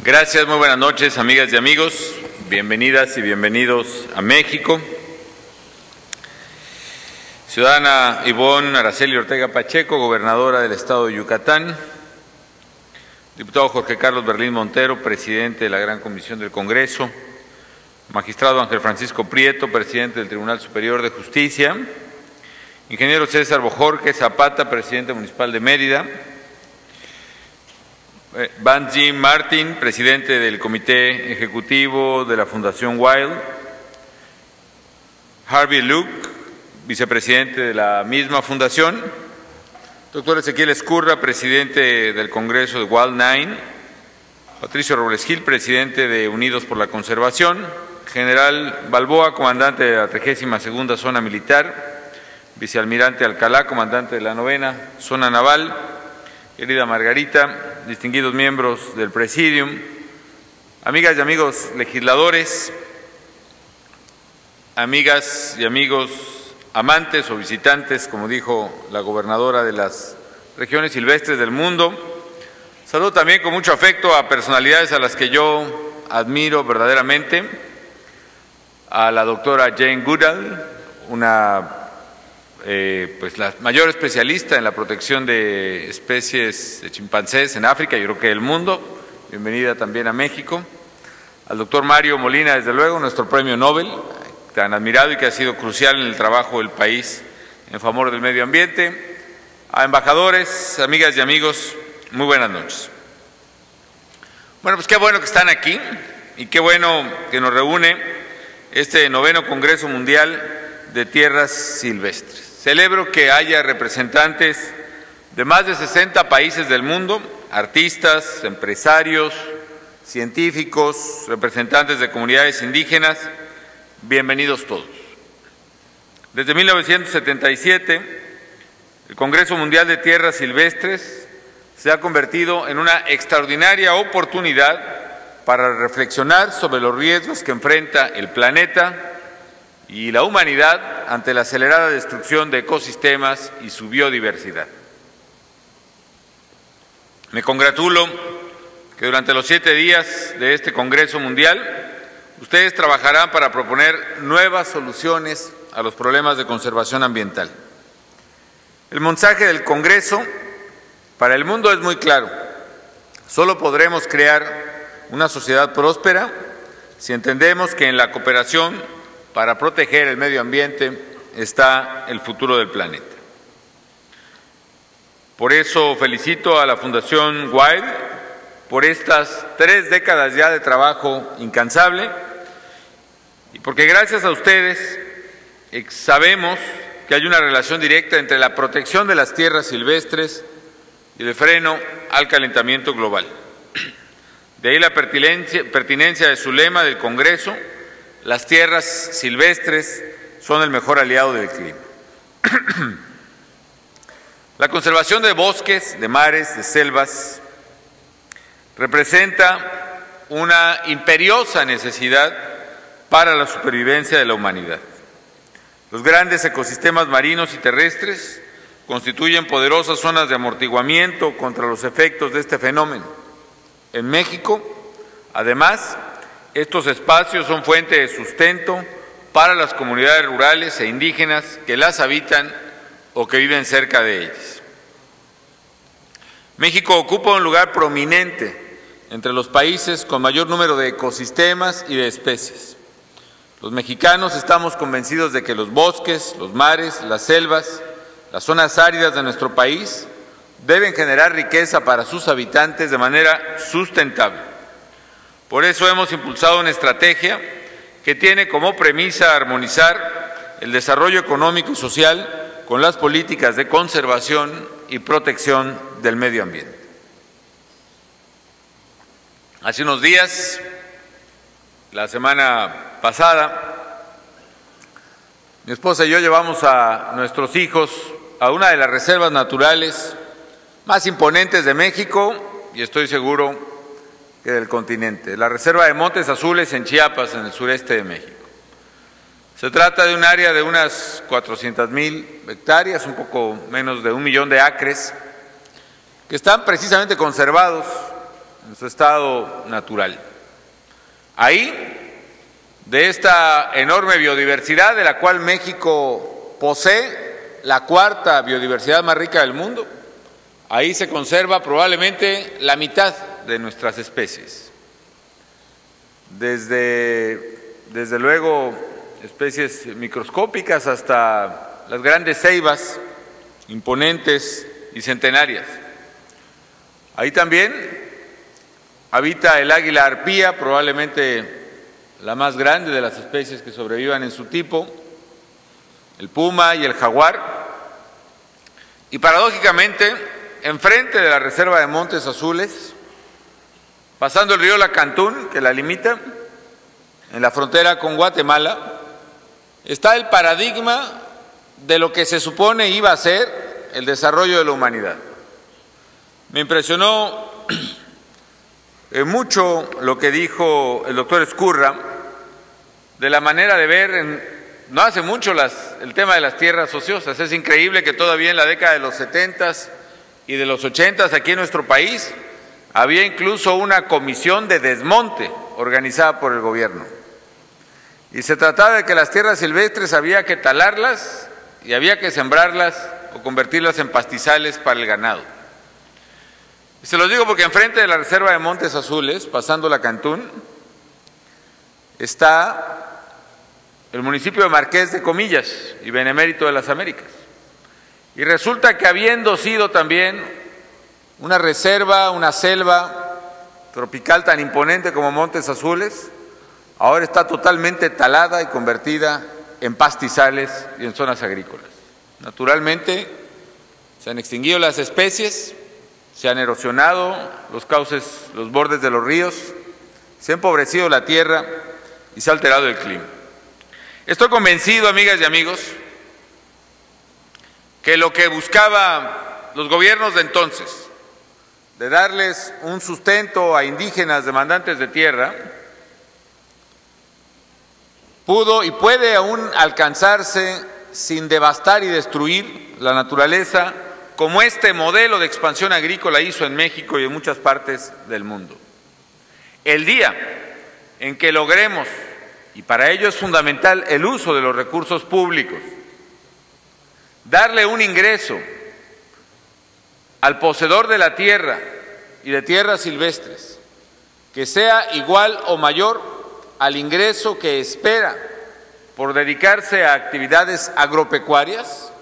Gracias, muy buenas noches, amigas y amigos. Bienvenidas y bienvenidos a México. Ciudadana Ivonne Araceli Ortega Pacheco, gobernadora del estado de Yucatán. Diputado Jorge Carlos Berlín Montero, presidente de la Gran Comisión del Congreso. Magistrado Ángel Francisco Prieto, presidente del Tribunal Superior de Justicia. Ingeniero César Bojorquez Zapata, presidente municipal de Mérida. Banji Martin, presidente del Comité Ejecutivo de la Fundación Wild. Harvey Luke, vicepresidente de la misma fundación. Doctor Ezequiel Escurra, presidente del Congreso de Wild Nine. Patricio Robles Gil, presidente de Unidos por la Conservación. General Balboa, comandante de la 32ª Zona Militar. Vicealmirante Alcalá, comandante de la 9ª Zona Naval. Querida Margarita, distinguidos miembros del Presidium, amigas y amigos legisladores, amigas y amigos amantes o visitantes, como dijo la gobernadora de las regiones silvestres del mundo. Saludo también con mucho afecto a personalidades a las que yo admiro verdaderamente, a la doctora Jane Goodall, una la mayor especialista en la protección de especies de chimpancés en África, yo creo que del mundo. Bienvenida también a México. Al doctor Mario Molina, desde luego, nuestro premio Nobel, tan admirado y que ha sido crucial en el trabajo del país en favor del medio ambiente. A embajadores, amigas y amigos, muy buenas noches. Bueno, pues qué bueno que están aquí y qué bueno que nos reúne este 9º Congreso Mundial de Tierras Silvestres. Celebro que haya representantes de más de 60 países del mundo, artistas, empresarios, científicos, representantes de comunidades indígenas. Bienvenidos todos. Desde 1977, el Congreso Mundial de Tierras Silvestres se ha convertido en una extraordinaria oportunidad para reflexionar sobre los riesgos que enfrenta el planeta y la humanidad ante la acelerada destrucción de ecosistemas y su biodiversidad. Me congratulo que durante los 7 días de este Congreso Mundial ustedes trabajarán para proponer nuevas soluciones a los problemas de conservación ambiental. El mensaje del Congreso para el mundo es muy claro. Solo podremos crear una sociedad próspera si entendemos que en la cooperación para proteger el medio ambiente está el futuro del planeta. Por eso felicito a la Fundación Wild por estas 3 décadas ya de trabajo incansable y porque gracias a ustedes sabemos que hay una relación directa entre la protección de las tierras silvestres y el freno al calentamiento global. De ahí la pertinencia de su lema del Congreso: las tierras silvestres son el mejor aliado del clima. La conservación de bosques, de mares, de selvas, representa una imperiosa necesidad para la supervivencia de la humanidad. Los grandes ecosistemas marinos y terrestres constituyen poderosas zonas de amortiguamiento contra los efectos de este fenómeno. En México, además, estos espacios son fuente de sustento para las comunidades rurales e indígenas que las habitan o que viven cerca de ellas. México ocupa un lugar prominente entre los países con mayor número de ecosistemas y de especies. Los mexicanos estamos convencidos de que los bosques, los mares, las selvas, las zonas áridas de nuestro país deben generar riqueza para sus habitantes de manera sustentable. Por eso hemos impulsado una estrategia que tiene como premisa armonizar el desarrollo económico y social con las políticas de conservación y protección del medio ambiente. Hace unos días, la semana pasada, mi esposa y yo llevamos a nuestros hijos a una de las reservas naturales más imponentes de México y estoy seguro que del continente, la Reserva de Montes Azules en Chiapas, en el sureste de México. Se trata de un área de unas 400,000 hectáreas, un poco menos de 1 millón de acres, que están precisamente conservados en su estado natural. Ahí, de esta enorme biodiversidad de la cual México posee la cuarta biodiversidad más rica del mundo, ahí se conserva probablemente la mitad de nuestras especies. Desde luego, especies microscópicas hasta las grandes ceibas, imponentes y centenarias. Ahí también habita el águila arpía, probablemente la más grande de las especies que sobrevivan en su tipo, el puma y el jaguar. Y paradójicamente, enfrente de la reserva de Montes Azules, pasando el río Lacantún, que la limita, en la frontera con Guatemala, está el paradigma de lo que se supone iba a ser el desarrollo de la humanidad. Me impresionó mucho lo que dijo el doctor Ezcurra de la manera de ver, no hace mucho, el tema de las tierras ociosas. Es increíble que todavía en la década de los 70s y de los 80s aquí en nuestro país había incluso una comisión de desmonte organizada por el gobierno. Y se trataba de que las tierras silvestres había que talarlas y había que sembrarlas o convertirlas en pastizales para el ganado. Y se los digo porque enfrente de la reserva de Montes Azules, pasando Lacantún, está el municipio de Marqués de Comillas y Benemérito de las Américas. Y resulta que habiendo sido también una reserva, una selva tropical tan imponente como Montes Azules, ahora está totalmente talada y convertida en pastizales y en zonas agrícolas. Naturalmente, se han extinguido las especies, se han erosionado los cauces, los bordes de los ríos, se ha empobrecido la tierra y se ha alterado el clima. Estoy convencido, amigas y amigos, que lo que buscaban los gobiernos de entonces, de darles un sustento a indígenas demandantes de tierra, pudo y puede aún alcanzarse sin devastar y destruir la naturaleza, como este modelo de expansión agrícola hizo en México y en muchas partes del mundo. El día en que logremos, y para ello es fundamental el uso de los recursos públicos, darle un ingreso al poseedor de la tierra y de tierras silvestres que sea igual o mayor al ingreso que espera por dedicarse a actividades agropecuarias,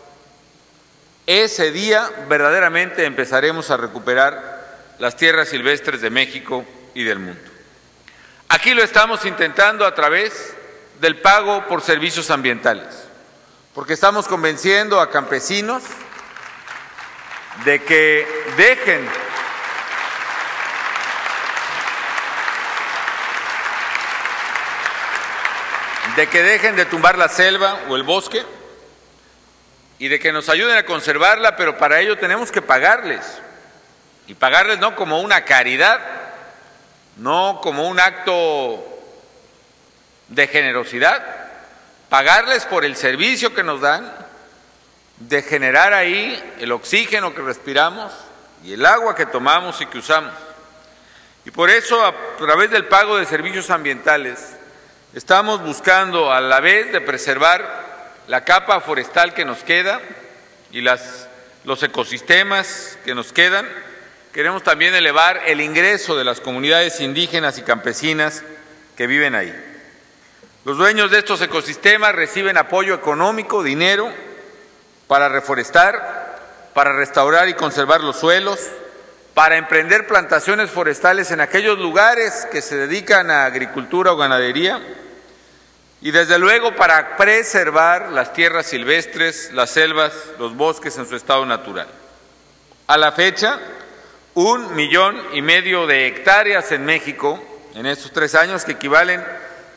ese día verdaderamente empezaremos a recuperar las tierras silvestres de México y del mundo. Aquí lo estamos intentando a través del pago por servicios ambientales, porque estamos convenciendo a campesinos de que dejen de tumbar la selva o el bosque y de que nos ayuden a conservarla, pero para ello tenemos que pagarles, y pagarles no como una caridad, no como un acto de generosidad, pagarles por el servicio que nos dan de generar ahí el oxígeno que respiramos y el agua que tomamos y que usamos. Y por eso, a través del pago de servicios ambientales, estamos buscando a la vez de preservar la capa forestal que nos queda y los ecosistemas que nos quedan. Queremos también elevar el ingreso de las comunidades indígenas y campesinas que viven ahí. Los dueños de estos ecosistemas reciben apoyo económico, dinero, para reforestar, para restaurar y conservar los suelos, para emprender plantaciones forestales en aquellos lugares que se dedican a agricultura o ganadería, y desde luego para preservar las tierras silvestres, las selvas, los bosques en su estado natural. A la fecha, 1,5 millones de hectáreas en México, en estos 3 años, que equivalen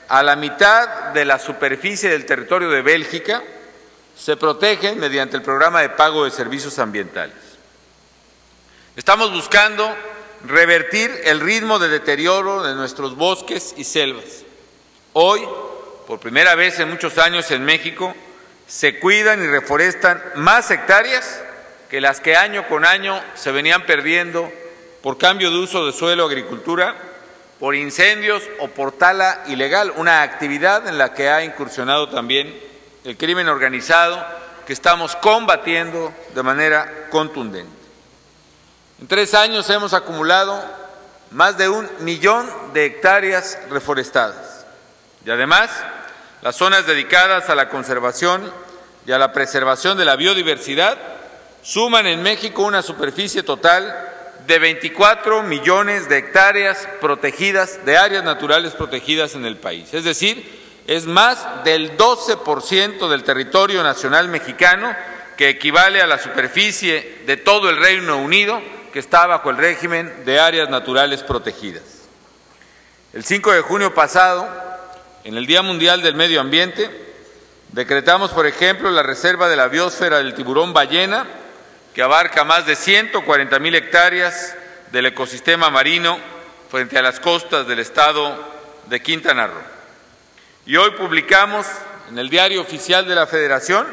a la mitad de la superficie del territorio de Bélgica, se protegen mediante el programa de pago de servicios ambientales. Estamos buscando revertir el ritmo de deterioro de nuestros bosques y selvas. Hoy, por primera vez en muchos años en México, se cuidan y reforestan más hectáreas que las que año con año se venían perdiendo por cambio de uso de suelo, agricultura, por incendios o por tala ilegal, una actividad en la que ha incursionado también el crimen organizado que estamos combatiendo de manera contundente. En 3 años hemos acumulado más de 1 millón de hectáreas reforestadas y además las zonas dedicadas a la conservación y a la preservación de la biodiversidad suman en México una superficie total de 24 millones de hectáreas protegidas, de áreas naturales protegidas en el país. Es decir, es más del 12% del territorio nacional mexicano, que equivale a la superficie de todo el Reino Unido, que está bajo el régimen de áreas naturales protegidas. El 5 de junio pasado, en el Día Mundial del Medio Ambiente, decretamos, por ejemplo, la reserva de la biosfera del tiburón ballena, que abarca más de 140,000 hectáreas del ecosistema marino frente a las costas del estado de Quintana Roo. Y hoy publicamos en el Diario Oficial de la Federación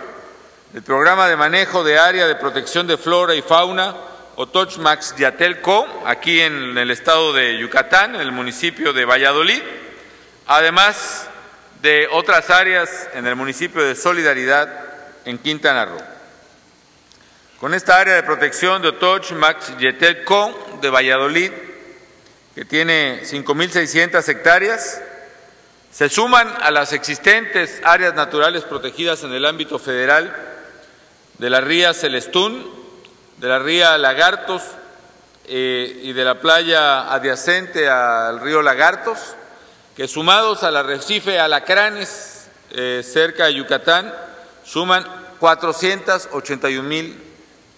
el Programa de Manejo de Área de Protección de Flora y Fauna Otochmax-Yatelco, aquí en el estado de Yucatán, en el municipio de Valladolid, además de otras áreas en el municipio de Solidaridad, en Quintana Roo. Con esta área de protección de Otochmax-Yatelco de Valladolid, que tiene 5,600 hectáreas, se suman a las existentes áreas naturales protegidas en el ámbito federal de la ría Celestún, de la ría Lagartos y de la playa adyacente al río Lagartos, que sumados al arrecife Alacranes cerca de Yucatán, suman 481,000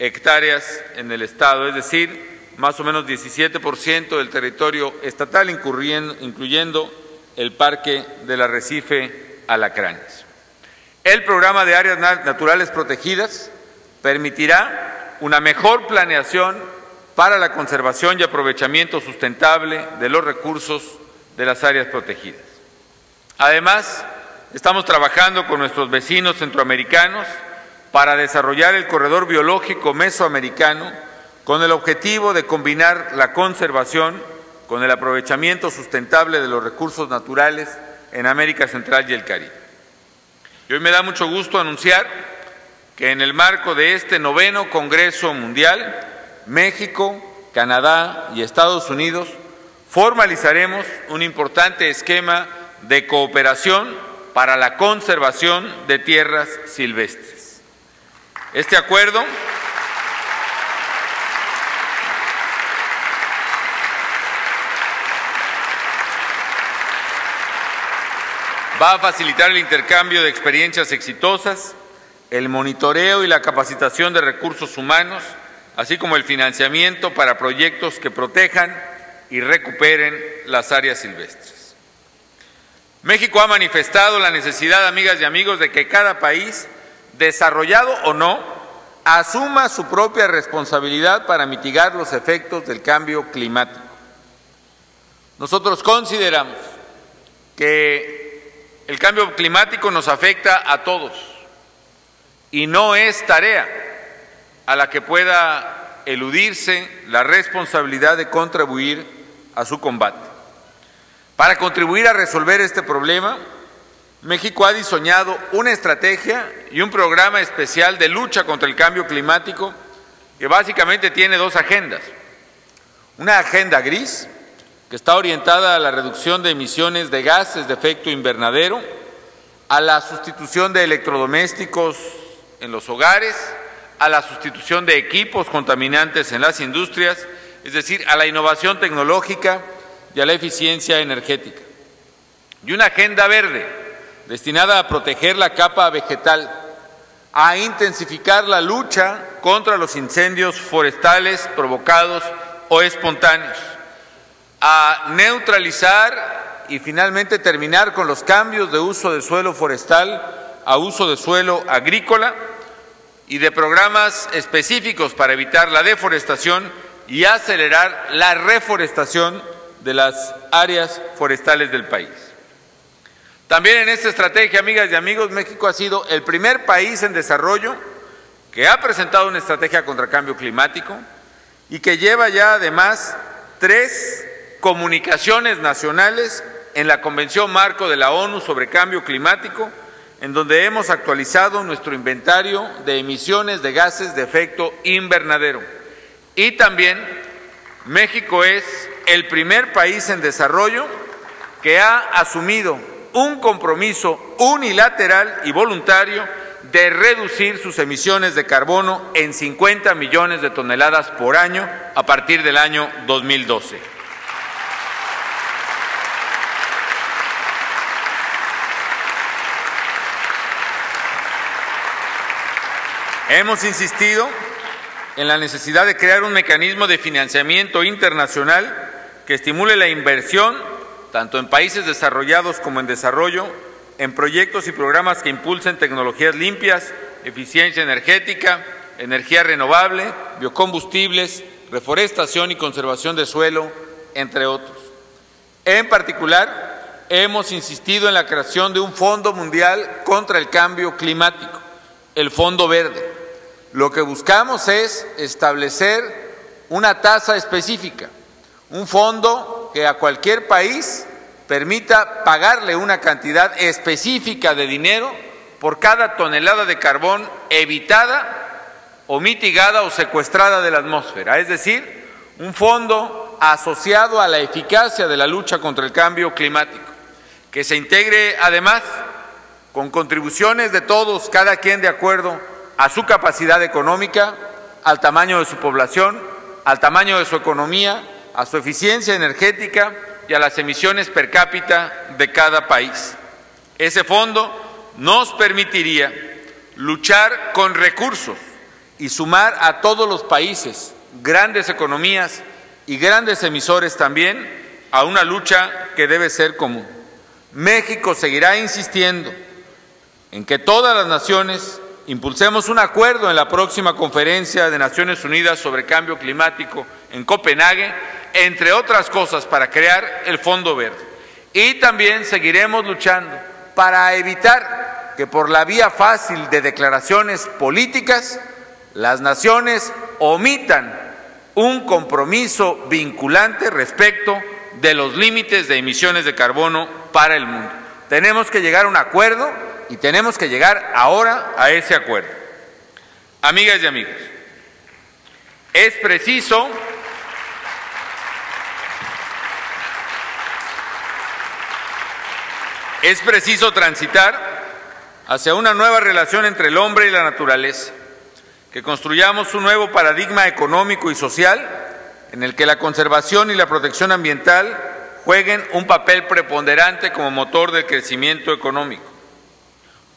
hectáreas en el estado, es decir, más o menos 17% del territorio estatal, incluyendo el Parque del Arrecife Alacranes. El programa de áreas naturales protegidas permitirá una mejor planeación para la conservación y aprovechamiento sustentable de los recursos de las áreas protegidas. Además, estamos trabajando con nuestros vecinos centroamericanos para desarrollar el corredor biológico mesoamericano con el objetivo de combinar la conservación con el aprovechamiento sustentable de los recursos naturales en América Central y el Caribe. Y hoy me da mucho gusto anunciar que en el marco de este 9º Congreso Mundial, México, Canadá y Estados Unidos formalizaremos un importante esquema de cooperación para la conservación de tierras silvestres. Este acuerdo va a facilitar el intercambio de experiencias exitosas, el monitoreo y la capacitación de recursos humanos, así como el financiamiento para proyectos que protejan y recuperen las áreas silvestres. México ha manifestado la necesidad, amigas y amigos, de que cada país, desarrollado o no, asuma su propia responsabilidad para mitigar los efectos del cambio climático. Nosotros consideramos que el cambio climático nos afecta a todos y no es tarea a la que pueda eludirse la responsabilidad de contribuir a su combate. Para contribuir a resolver este problema, México ha diseñado una estrategia y un programa especial de lucha contra el cambio climático que básicamente tiene 2 agendas. Una agenda gris, que está orientada a la reducción de emisiones de gases de efecto invernadero, a la sustitución de electrodomésticos en los hogares, a la sustitución de equipos contaminantes en las industrias, es decir, a la innovación tecnológica y a la eficiencia energética. Y una agenda verde, destinada a proteger la capa vegetal, a intensificar la lucha contra los incendios forestales provocados o espontáneos, a neutralizar y finalmente terminar con los cambios de uso de suelo forestal a uso de suelo agrícola y de programas específicos para evitar la deforestación y acelerar la reforestación de las áreas forestales del país. También en esta estrategia, amigas y amigos, México ha sido el primer país en desarrollo que ha presentado una estrategia contra el cambio climático, y que lleva ya además 3 comunicaciones nacionales en la Convención Marco de la ONU sobre Cambio Climático, en donde hemos actualizado nuestro inventario de emisiones de gases de efecto invernadero. Y también México es el primer país en desarrollo que ha asumido un compromiso unilateral y voluntario de reducir sus emisiones de carbono en 50 millones de toneladas por año a partir del año 2012. Hemos insistido en la necesidad de crear un mecanismo de financiamiento internacional que estimule la inversión, tanto en países desarrollados como en desarrollo, en proyectos y programas que impulsen tecnologías limpias, eficiencia energética, energía renovable, biocombustibles, reforestación y conservación de suelo, entre otros. En particular, hemos insistido en la creación de un Fondo Mundial contra el Cambio Climático, el Fondo Verde. Lo que buscamos es establecer una tasa específica, un fondo que a cualquier país permita pagarle una cantidad específica de dinero por cada tonelada de carbón evitada o mitigada o secuestrada de la atmósfera, es decir, un fondo asociado a la eficacia de la lucha contra el cambio climático, que se integre además con contribuciones de todos, cada quien de acuerdo a su capacidad económica, al tamaño de su población, al tamaño de su economía, a su eficiencia energética y a las emisiones per cápita de cada país. Ese fondo nos permitiría luchar con recursos y sumar a todos los países, grandes economías y grandes emisores también, a una lucha que debe ser común. México seguirá insistiendo en que todas las naciones impulsemos un acuerdo en la próxima Conferencia de Naciones Unidas sobre Cambio Climático en Copenhague, entre otras cosas, para crear el Fondo Verde. Y también seguiremos luchando para evitar que por la vía fácil de declaraciones políticas las naciones omitan un compromiso vinculante respecto de los límites de emisiones de carbono para el mundo. Tenemos que llegar a un acuerdo y tenemos que llegar ahora a ese acuerdo. Amigas y amigos, es preciso transitar hacia una nueva relación entre el hombre y la naturaleza, que construyamos un nuevo paradigma económico y social en el que la conservación y la protección ambiental jueguen un papel preponderante como motor del crecimiento económico.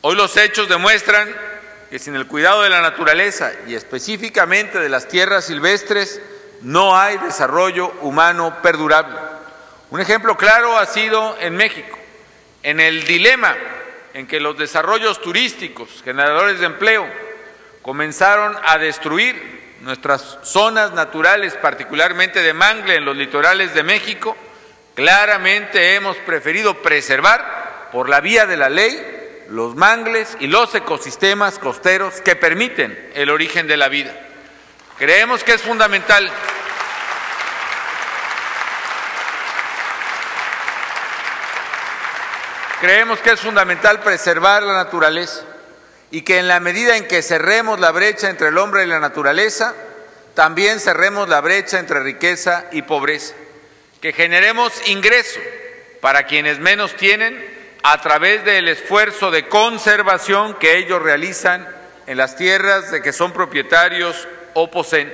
Hoy los hechos demuestran que sin el cuidado de la naturaleza y específicamente de las tierras silvestres no hay desarrollo humano perdurable. Un ejemplo claro ha sido en México, en el dilema en que los desarrollos turísticos, generadores de empleo, comenzaron a destruir nuestras zonas naturales, particularmente de mangle en los litorales de México. Claramente hemos preferido preservar por la vía de la ley los mangles y los ecosistemas costeros que permiten el origen de la vida. Creemos que es fundamental preservar la naturaleza y que en la medida en que cerremos la brecha entre el hombre y la naturaleza, también cerremos la brecha entre riqueza y pobreza, que generemos ingreso para quienes menos tienen a través del esfuerzo de conservación que ellos realizan en las tierras de que son propietarios o poseen,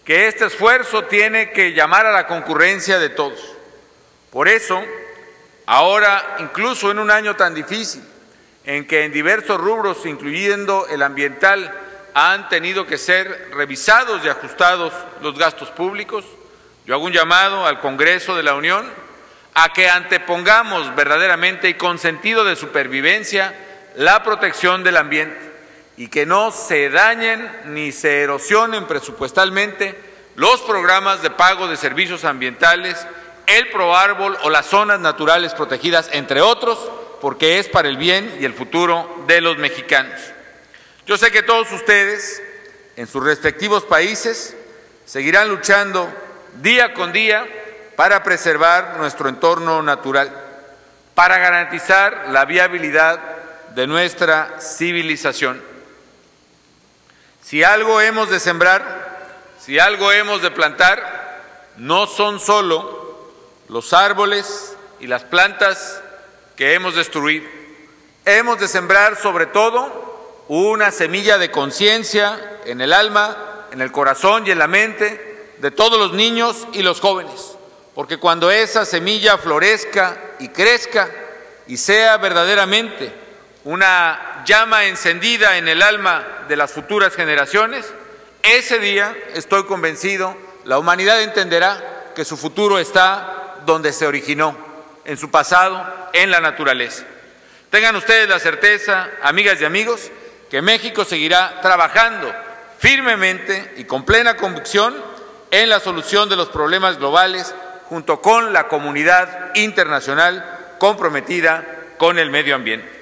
que este esfuerzo tiene que llamar a la concurrencia de todos. Por eso, ahora, incluso en un año tan difícil, en que en diversos rubros, incluyendo el ambiental, han tenido que ser revisados y ajustados los gastos públicos, yo hago un llamado al Congreso de la Unión a que antepongamos verdaderamente y con sentido de supervivencia la protección del ambiente y que no se dañen ni se erosionen presupuestalmente los programas de pago de servicios ambientales, el Proárbol o las zonas naturales protegidas, entre otros, porque es para el bien y el futuro de los mexicanos. Yo sé que todos ustedes, en sus respectivos países, seguirán luchando día con día para preservar nuestro entorno natural, para garantizar la viabilidad de nuestra civilización. Si algo hemos de sembrar, si algo hemos de plantar, no son solo los árboles y las plantas que hemos destruido. Hemos de sembrar sobre todo una semilla de conciencia en el alma, en el corazón y en la mente de todos los niños y los jóvenes, porque cuando esa semilla florezca y crezca y sea verdaderamente una llama encendida en el alma de las futuras generaciones, ese día, estoy convencido, la humanidad entenderá que su futuro está donde se originó, en su pasado, en la naturaleza. Tengan ustedes la certeza, amigas y amigos, que México seguirá trabajando firmemente y con plena convicción en la solución de los problemas globales junto con la comunidad internacional comprometida con el medio ambiente.